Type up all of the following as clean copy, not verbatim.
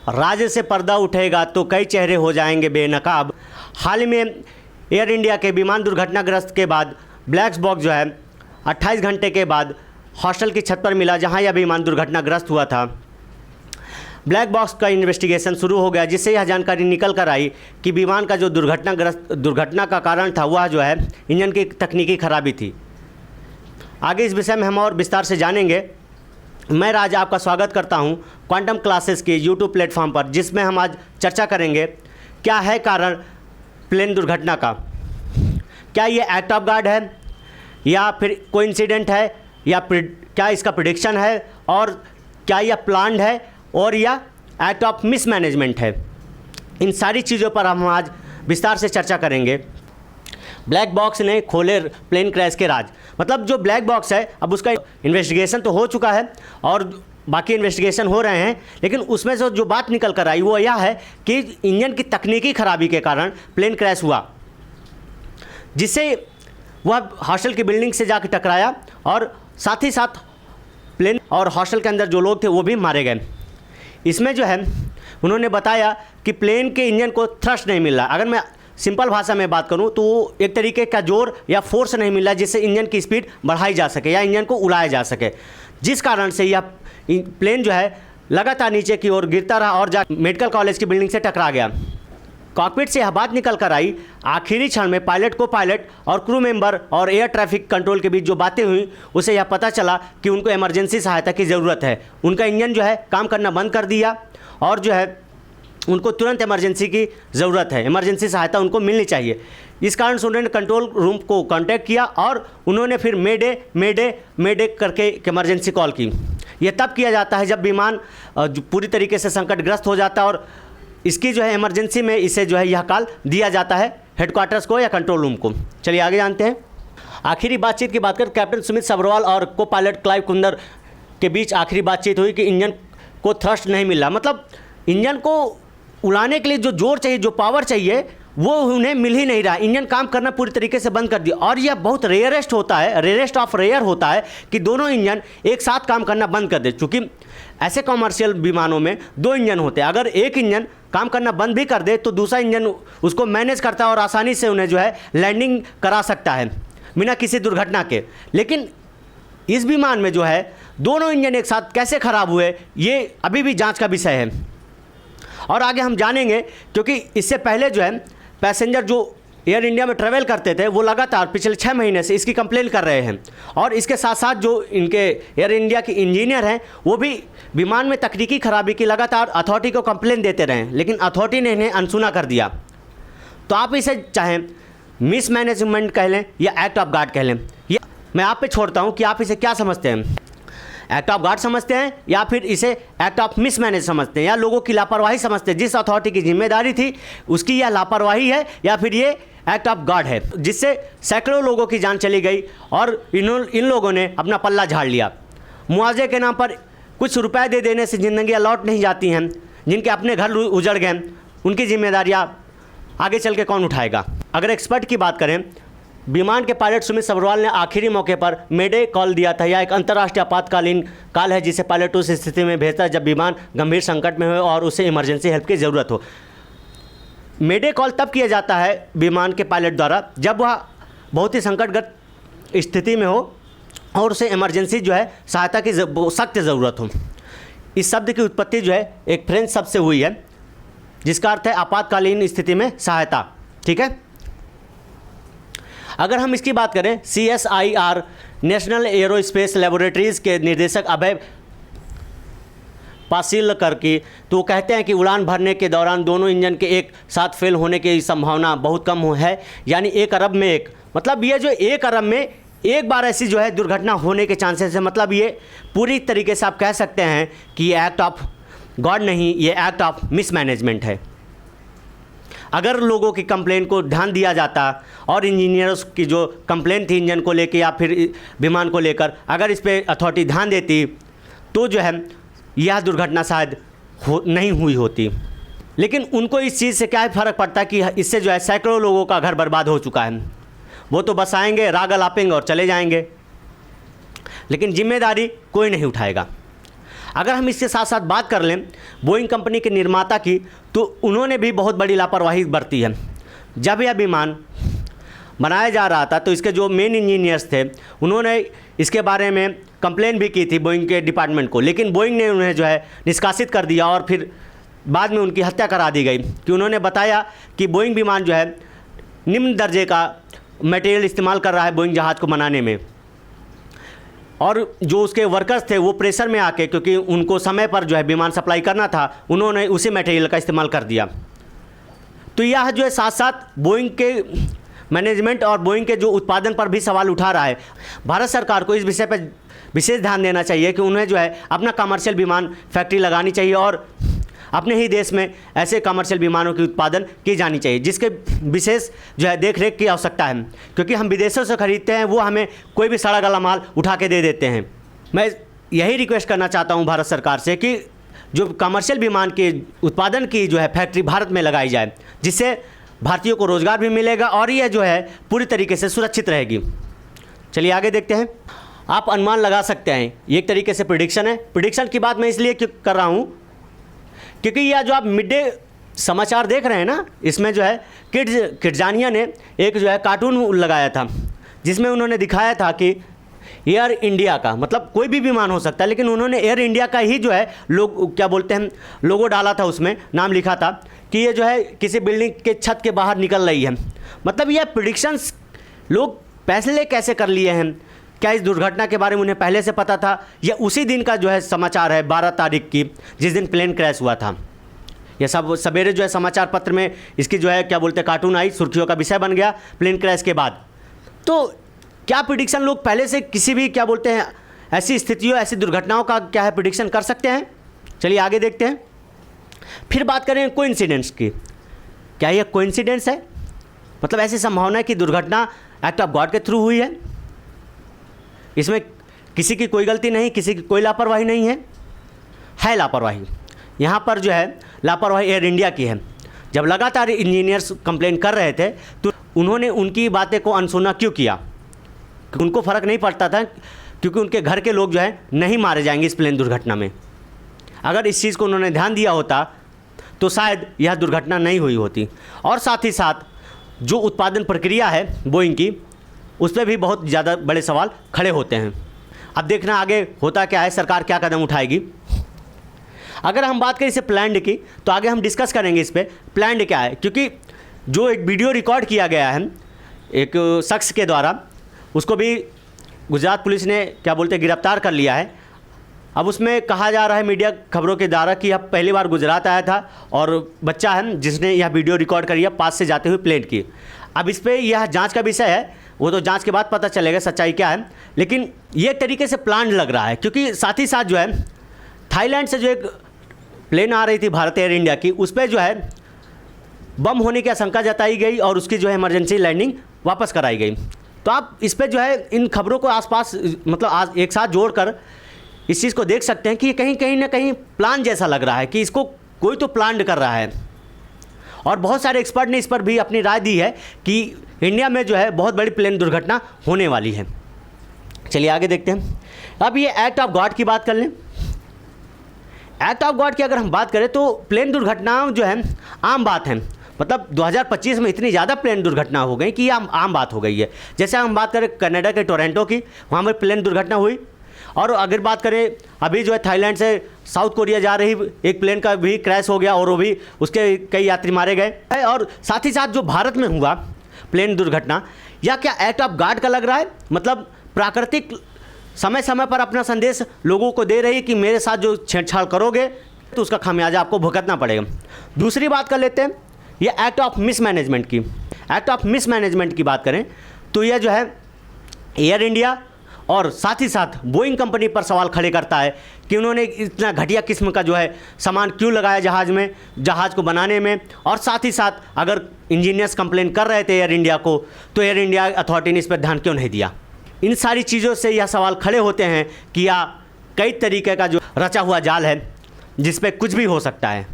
राज से पर्दा उठेगा तो कई चेहरे हो जाएंगे बेनकाब। हाल ही में एयर इंडिया के विमान दुर्घटनाग्रस्त के बाद ब्लैक बॉक्स जो है 28 घंटे के बाद हॉस्टल की छत पर मिला, जहां यह विमान दुर्घटनाग्रस्त हुआ था। ब्लैक बॉक्स का इन्वेस्टिगेशन शुरू हो गया, जिससे यह जानकारी निकल कर आई कि विमान का जो दुर्घटना का कारण था वह जो है इंजन की तकनीकी खराबी थी। आगे इस विषय में हम और विस्तार से जानेंगे। मैं राज आपका स्वागत करता हूं क्वांटम क्लासेस के यूट्यूब प्लेटफॉर्म पर, जिसमें हम आज चर्चा करेंगे क्या है कारण प्लेन दुर्घटना का। क्या ये एक्ट ऑफ गॉड है या फिर कोइंसिडेंट है या क्या इसका प्रेडिक्शन है, और क्या यह प्लान्ड है और या एक्ट ऑफ मिसमैनेजमेंट है। इन सारी चीज़ों पर हम आज विस्तार से चर्चा करेंगे। ब्लैक बॉक्स ने खोले प्लेन क्रैश के राज। मतलब जो ब्लैक बॉक्स है, अब उसका इन्वेस्टिगेशन तो हो चुका है और बाकी इन्वेस्टिगेशन हो रहे हैं, लेकिन उसमें से जो बात निकल कर आई वो यह है कि इंजन की तकनीकी खराबी के कारण प्लेन क्रैश हुआ, जिससे वह हॉस्टल की बिल्डिंग से जाकर टकराया और साथ ही साथ प्लेन और हॉस्टल के अंदर जो लोग थे वो भी मारे गए। इसमें जो है उन्होंने बताया कि प्लेन के इंजन को थ्रस्ट नहीं मिल रहा। अगर मैं सिंपल भाषा में बात करूं तो एक तरीके का जोर या फोर्स नहीं मिल रहा जिससे इंजन की स्पीड बढ़ाई जा सके या इंजन को उड़ाया जा सके, जिस कारण से यह प्लेन जो है लगातार नीचे की ओर गिरता रहा और मेडिकल कॉलेज की बिल्डिंग से टकरा गया। कॉकपिट से यह बात निकल कर आई आखिरी क्षण में पायलट को पायलट और क्रू मेंबर और एयर ट्रैफिक कंट्रोल के बीच जो बातें हुई, उसे यह पता चला कि उनको इमरजेंसी सहायता की ज़रूरत है। उनका इंजन जो है काम करना बंद कर दिया और जो है उनको तुरंत इमरजेंसी की ज़रूरत है, इमरजेंसी सहायता उनको मिलनी चाहिए। इस कारण से उन्होंने कंट्रोल रूम को कांटेक्ट किया और उन्होंने फिर मेडे करके इमरजेंसी कॉल की। यह तब किया जाता है जब विमान पूरी तरीके से संकटग्रस्त हो जाता है और इसकी जो है इमरजेंसी में इसे जो है यह कॉल दिया जाता है हेडक्वार्टर्स को या कंट्रोल रूम को। चलिए आगे जानते हैं। आखिरी बातचीत की बात करें, कैप्टन सुमित सब्रवाल और को पायलट क्लाइव कुंदर के बीच आखिरी बातचीत हुई कि इंजन को थ्रस्ट नहीं मिला। मतलब इंजन को उड़ाने के लिए जो जोर चाहिए, जो पावर चाहिए, वो उन्हें मिल ही नहीं रहा। इंजन काम करना पूरी तरीके से बंद कर दिया और यह बहुत रेयरेस्ट होता है, रेयरेस्ट ऑफ रेयर होता है कि दोनों इंजन एक साथ काम करना बंद कर दे। चूँकि ऐसे कॉमर्शियल विमानों में दो इंजन होते हैं, अगर एक इंजन काम करना बंद भी कर दे तो दूसरा इंजन उसको मैनेज करता है और आसानी से उन्हें जो है लैंडिंग करा सकता है बिना किसी दुर्घटना के। लेकिन इस विमान में जो है दोनों इंजन एक साथ कैसे खराब हुए, ये अभी भी जांच का विषय है और आगे हम जानेंगे। क्योंकि इससे पहले जो है पैसेंजर जो एयर इंडिया में ट्रैवल करते थे वो लगातार पिछले 6 महीने से इसकी कंप्लेन कर रहे हैं और इसके साथ साथ जो इनके एयर इंडिया के इंजीनियर हैं वो भी विमान में तकनीकी खराबी की लगातार अथॉरिटी को कंप्लेन देते रहे, लेकिन अथॉरिटी ने इन्हें अनसुना कर दिया। तो आप इसे चाहें मिसमैनेजमेंट कह लें या एक्ट ऑफ गॉड कह लें, या मैं आप पे छोड़ता हूँ कि आप इसे क्या समझते हैं। एक्ट ऑफ गॉड समझते हैं या फिर इसे एक्ट ऑफ मिसमैनेज समझते हैं या लोगों की लापरवाही समझते हैं। जिस अथॉरिटी की जिम्मेदारी थी उसकी यह लापरवाही है या फिर ये एक्ट ऑफ गॉड है, जिससे सैकड़ों लोगों की जान चली गई और इन लोगों ने अपना पल्ला झाड़ लिया। मुआवजे के नाम पर कुछ रुपए दे देने से ज़िंदगियाँ लौट नहीं जाती हैं। जिनके अपने घर उजड़ गए उनकी जिम्मेदारियाँ आगे चल के कौन उठाएगा। अगर एक्सपर्ट की बात करें, विमान के पायलट सुमित सब्रवाल ने आखिरी मौके पर मेडे कॉल दिया था। यह एक अंतर्राष्ट्रीय आपातकालीन कॉल है जिसे पायलट उस स्थिति में भेजता है जब विमान गंभीर संकट में हो और उसे इमरजेंसी हेल्प की ज़रूरत हो। मेडे कॉल तब किया जाता है विमान के पायलट द्वारा जब वह बहुत ही संकटग्रस्त स्थिति में हो और उसे इमरजेंसी जो है सहायता की सख्त ज़रूरत हो। इस शब्द की उत्पत्ति जो है एक फ्रेंच शब्द से हुई है जिसका अर्थ है आपातकालीन स्थिति में सहायता। ठीक है। अगर हम इसकी बात करें, CSIR नेशनल एरोस्पेस लेबोरेटरीज़ के निदेशक अभय पासिलकर की, तो वो कहते हैं कि उड़ान भरने के दौरान दोनों इंजन के एक साथ फेल होने की संभावना बहुत कम है, यानी 1 अरब में 1। मतलब ये जो 1 अरब में एक बार ऐसी जो है दुर्घटना होने के चांसेस है। मतलब ये पूरी तरीके से आप कह सकते हैं कि ये एक्ट ऑफ गॉड नहीं, ये एक्ट ऑफ मिसमैनेजमेंट है। अगर लोगों की कंप्लेन को ध्यान दिया जाता और इंजीनियर्स की जो कंप्लेन थी इंजन को लेकर या फिर विमान को लेकर, अगर इस पर अथॉरिटी ध्यान देती तो जो है यह दुर्घटना शायद नहीं हुई होती। लेकिन उनको इस चीज़ से क्या फ़र्क पड़ता है कि इससे जो है सैकड़ों लोगों का घर बर्बाद हो चुका है। वो तो बस आएंगे, राग अलापेंगे और चले जाएंगे, लेकिन जिम्मेदारी कोई नहीं उठाएगा। अगर हम इसके साथ साथ बात कर लें बोइंग कंपनी के निर्माता की, तो उन्होंने भी बहुत बड़ी लापरवाही बरती है। जब यह विमान बनाया जा रहा था तो इसके जो मेन इंजीनियर्स थे उन्होंने इसके बारे में कंप्लेन भी की थी बोइंग के डिपार्टमेंट को, लेकिन बोइंग ने उन्हें जो है निष्कासित कर दिया और फिर बाद में उनकी हत्या करा दी गई कि उन्होंने बताया कि बोइंग विमान जो है निम्न दर्जे का मटेरियल इस्तेमाल कर रहा है बोइंग जहाज़ को बनाने में, और जो उसके वर्कर्स थे वो प्रेशर में आके, क्योंकि उनको समय पर जो है विमान सप्लाई करना था, उन्होंने उसी मटेरियल का इस्तेमाल कर दिया। तो यह जो है साथ साथ बोइंग के मैनेजमेंट और बोइंग के जो उत्पादन पर भी सवाल उठा रहा है। भारत सरकार को इस विषय पर विशेष ध्यान देना चाहिए कि उन्हें जो है अपना कमर्शियल विमान फैक्ट्री लगानी चाहिए और अपने ही देश में ऐसे कमर्शियल विमानों की उत्पादन की जानी चाहिए, जिसके विशेष जो है देख रेख की आवश्यकता है, क्योंकि हम विदेशों से खरीदते हैं, वो हमें कोई भी सड़ा गला माल उठा के दे देते हैं। मैं यही रिक्वेस्ट करना चाहता हूँ भारत सरकार से कि जो कमर्शियल विमान के उत्पादन की जो है फैक्ट्री भारत में लगाई जाए, जिससे भारतीयों को रोज़गार भी मिलेगा और यह जो है पूरी तरीके से सुरक्षित रहेगी। चलिए आगे देखते हैं। आप अनुमान लगा सकते हैं, ये एक तरीके से प्रिडिक्शन है। प्रिडिक्शन की बात मैं इसलिए कर रहा हूँ क्योंकि यह जो आप मिड डे समाचार देख रहे हैं ना, इसमें जो है किड्जानिया ने एक जो है कार्टून लगाया था जिसमें उन्होंने दिखाया था कि एयर इंडिया का, मतलब कोई भी विमान हो सकता है, लेकिन उन्होंने एयर इंडिया का ही जो है लोग क्या बोलते हैं लोगो डाला था, उसमें नाम लिखा था कि ये जो है किसी बिल्डिंग के छत के बाहर निकल रही है। मतलब यह प्रिडिक्शंस लोग फैसले कैसे कर लिए हैं? क्या इस दुर्घटना के बारे में उन्हें पहले से पता था या उसी दिन का जो है समाचार है 12 तारीख की, जिस दिन प्लेन क्रैश हुआ था? यह सब सवेरे जो है समाचार पत्र में इसकी जो है क्या बोलते हैं कार्टून आई, सुर्खियों का विषय बन गया प्लेन क्रैश के बाद। तो क्या प्रिडिक्शन लोग पहले से किसी भी क्या बोलते हैं ऐसी स्थितियों ऐसी दुर्घटनाओं का क्या है प्रिडिक्शन कर सकते हैं? चलिए आगे देखते हैं। फिर बात करें कोइंसिडेंस की। क्या यह कोइंसिडेंस है? मतलब ऐसी संभावना है कि दुर्घटना एक्ट ऑफ गॉड के थ्रू हुई है, इसमें किसी की कोई गलती नहीं, किसी की कोई लापरवाही नहीं है लापरवाही। यहाँ पर जो है लापरवाही एयर इंडिया की है। जब लगातार इंजीनियर्स कंप्लेन कर रहे थे तो उन्होंने उनकी बातें को अनसुना क्यों किया? उनको फ़र्क नहीं पड़ता था, क्योंकि उनके घर के लोग जो है नहीं मारे जाएंगे इस प्लेन दुर्घटना में। अगर इस चीज़ को उन्होंने ध्यान दिया होता तो शायद यह दुर्घटना नहीं हुई होती। और साथ ही साथ जो उत्पादन प्रक्रिया है बोइंग की, उस पर भी बहुत ज़्यादा बड़े सवाल खड़े होते हैं। अब देखना आगे होता क्या है, सरकार क्या कदम उठाएगी। अगर हम बात करें इसे प्लान्ड की, तो आगे हम डिस्कस करेंगे इस पर प्लान्ड क्या है, क्योंकि जो एक वीडियो रिकॉर्ड किया गया है एक शख्स के द्वारा, उसको भी गुजरात पुलिस ने क्या बोलते गिरफ्तार कर लिया है। अब उसमें कहा जा रहा है मीडिया खबरों के द्वारा कि यह पहली बार गुजरात आया था और बच्चा है जिसने यह वीडियो रिकॉर्ड करी है पास से जाते हुए प्लेन की। अब इस पर यह जांच का विषय है, वो तो जांच के बाद पता चलेगा सच्चाई क्या है, लेकिन ये तरीके से प्लान लग रहा है। क्योंकि साथ ही साथ जो है थाईलैंड से जो एक प्लेन आ रही थी भारत एयर इंडिया की, उस पर जो है बम होने की आशंका जताई गई और उसकी जो है इमरजेंसी लैंडिंग वापस कराई गई। तो आप इस पर जो है इन खबरों को आसपास मतलब आज एक साथ जोड़कर इस चीज़ को देख सकते हैं कि कहीं ना कहीं प्लान जैसा लग रहा है कि इसको कोई तो प्लान कर रहा है। और बहुत सारे एक्सपर्ट ने इस पर भी अपनी राय दी है कि इंडिया में जो है बहुत बड़ी प्लेन दुर्घटना होने वाली है। चलिए आगे देखते हैं। अब ये एक्ट ऑफ गॉड की बात कर लें। एक्ट ऑफ गॉड की अगर हम बात करें तो प्लेन दुर्घटना जो है आम बात है। मतलब 2025 में इतनी ज़्यादा प्लेन दुर्घटना हो गई कि ये आम बात हो गई है। जैसे हम बात करें कनाडा के टोरंटो की, वहाँ पर प्लेन दुर्घटना हुई। और अगर बात करें अभी जो है थाईलैंड से साउथ कोरिया जा रही एक प्लेन का भी क्रैश हो गया और वो भी उसके कई यात्री मारे गए। और साथ ही साथ जो भारत में हुआ प्लेन दुर्घटना, या क्या एक्ट ऑफ गॉड का लग रहा है? मतलब प्राकृतिक समय समय पर अपना संदेश लोगों को दे रही है कि मेरे साथ जो छेड़छाड़ करोगे तो उसका खामियाजा आपको भुगतना पड़ेगा। दूसरी बात कर लेते हैं ये एक्ट ऑफ मिसमैनेजमेंट की। एक्ट ऑफ मिसमैनेजमेंट की बात करें तो यह जो है एयर इंडिया और साथ ही साथ बोइंग कंपनी पर सवाल खड़े करता है कि उन्होंने इतना घटिया किस्म का जो है सामान क्यों लगाया जहाज़ को बनाने में। और साथ ही साथ अगर इंजीनियर्स कंप्लेन कर रहे थे एयर इंडिया को, तो एयर इंडिया अथॉरिटी ने इस पर ध्यान क्यों नहीं दिया। इन सारी चीज़ों से यह सवाल खड़े होते हैं कि यह कई तरीके का जो रचा हुआ जाल है जिस पर कुछ भी हो सकता है।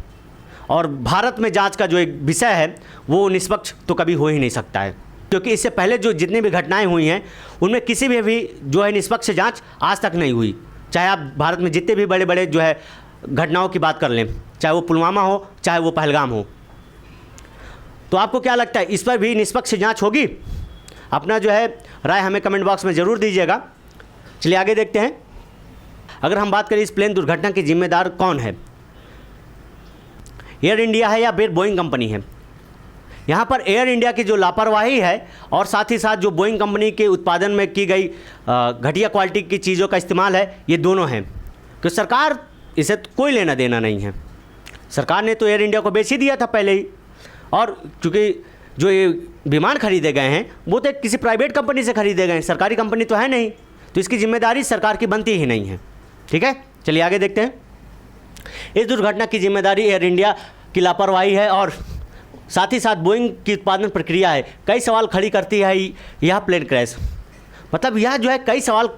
और भारत में जांच का जो एक विषय है वो निष्पक्ष तो कभी हो ही नहीं सकता है, क्योंकि इससे पहले जो जितनी भी घटनाएं हुई हैं उनमें किसी भी जो है निष्पक्ष जांच आज तक नहीं हुई। चाहे आप भारत में जितने भी बड़े बड़े जो है घटनाओं की बात कर लें, चाहे वो पुलवामा हो, चाहे वो पहलगाम हो। तो आपको क्या लगता है, इस पर भी निष्पक्ष जांच होगी? अपना जो है राय हमें कमेंट बॉक्स में ज़रूर दीजिएगा। चलिए आगे देखते हैं। अगर हम बात करें इस प्लेन दुर्घटना के जिम्मेदार कौन है, एयर इंडिया है या फिर बोइंग कंपनी है? यहाँ पर एयर इंडिया की जो लापरवाही है और साथ ही साथ जो बोइंग कंपनी के उत्पादन में की गई घटिया क्वालिटी की चीज़ों का इस्तेमाल है, ये दोनों हैं। क्योंकि सरकार इसे तो कोई लेना देना नहीं है। सरकार ने तो एयर इंडिया को बेच ही दिया था पहले ही, और चूँकि जो ये विमान खरीदे गए हैं वो तो किसी प्राइवेट कंपनी से खरीदे गए हैं, सरकारी कंपनी तो है नहीं, तो इसकी जिम्मेदारी सरकार की बनती ही नहीं है। ठीक है, चलिए आगे देखते हैं। इस दुर्घटना की जिम्मेदारी एयर इंडिया की लापरवाही है और साथ ही साथ बोइंग की उत्पादन प्रक्रिया है। कई सवाल खड़ी करती है यह प्लेन क्रैश। मतलब यह जो है कई सवाल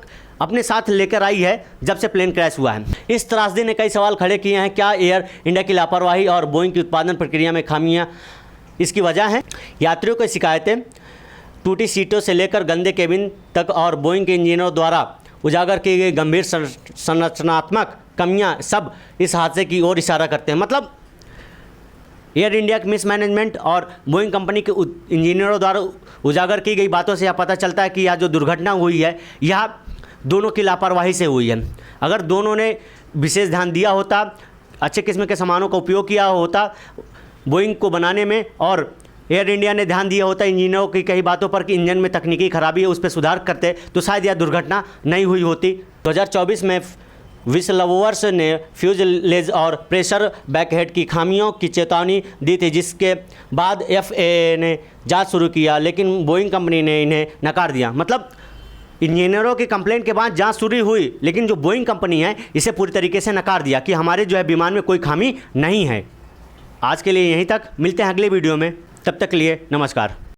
अपने साथ लेकर आई है जब से प्लेन क्रैश हुआ है। इस त्रासदी ने कई सवाल खड़े किए हैं। क्या एयर इंडिया की लापरवाही और बोइंग की उत्पादन प्रक्रिया में खामियां इसकी वजह हैं? यात्रियों की शिकायतें, टूटी सीटों से लेकर गंदे केबिन तक और बोइंग के इंजीनियरों द्वारा उजागर की गई गंभीर संरचनात्मक कमियां सब इस हादसे की ओर इशारा करते हैं। मतलब एयर इंडिया के मिसमैनेजमेंट और बोइंग कंपनी के इंजीनियरों द्वारा उजागर की गई बातों से यह पता चलता है कि यह जो दुर्घटना हुई है यह दोनों की लापरवाही से हुई है। अगर दोनों ने विशेष ध्यान दिया होता, अच्छे किस्म के सामानों का उपयोग किया होता बोइंग को बनाने में, और एयर इंडिया ने ध्यान दिया होता इंजीनियरों की कई बातों पर कि इंजन में तकनीकी खराबी है, उस पर सुधार करते, तो शायद यह दुर्घटना नहीं हुई होती। 2024 में व्हिसलब्लोअर्स ने फ्यूजलेज और प्रेशर बैकहेड की खामियों की चेतावनी दी थी, जिसके बाद FAA ने जांच शुरू किया, लेकिन बोइंग कंपनी ने इन्हें नकार दिया। मतलब इंजीनियरों की कंप्लेंट के बाद जांच शुरू हुई, लेकिन जो बोइंग कंपनी है इसे पूरी तरीके से नकार दिया कि हमारे जो है विमान में कोई खामी नहीं है। आज के लिए यहीं तक, मिलते हैं अगले वीडियो में, तब तक के लिए नमस्कार।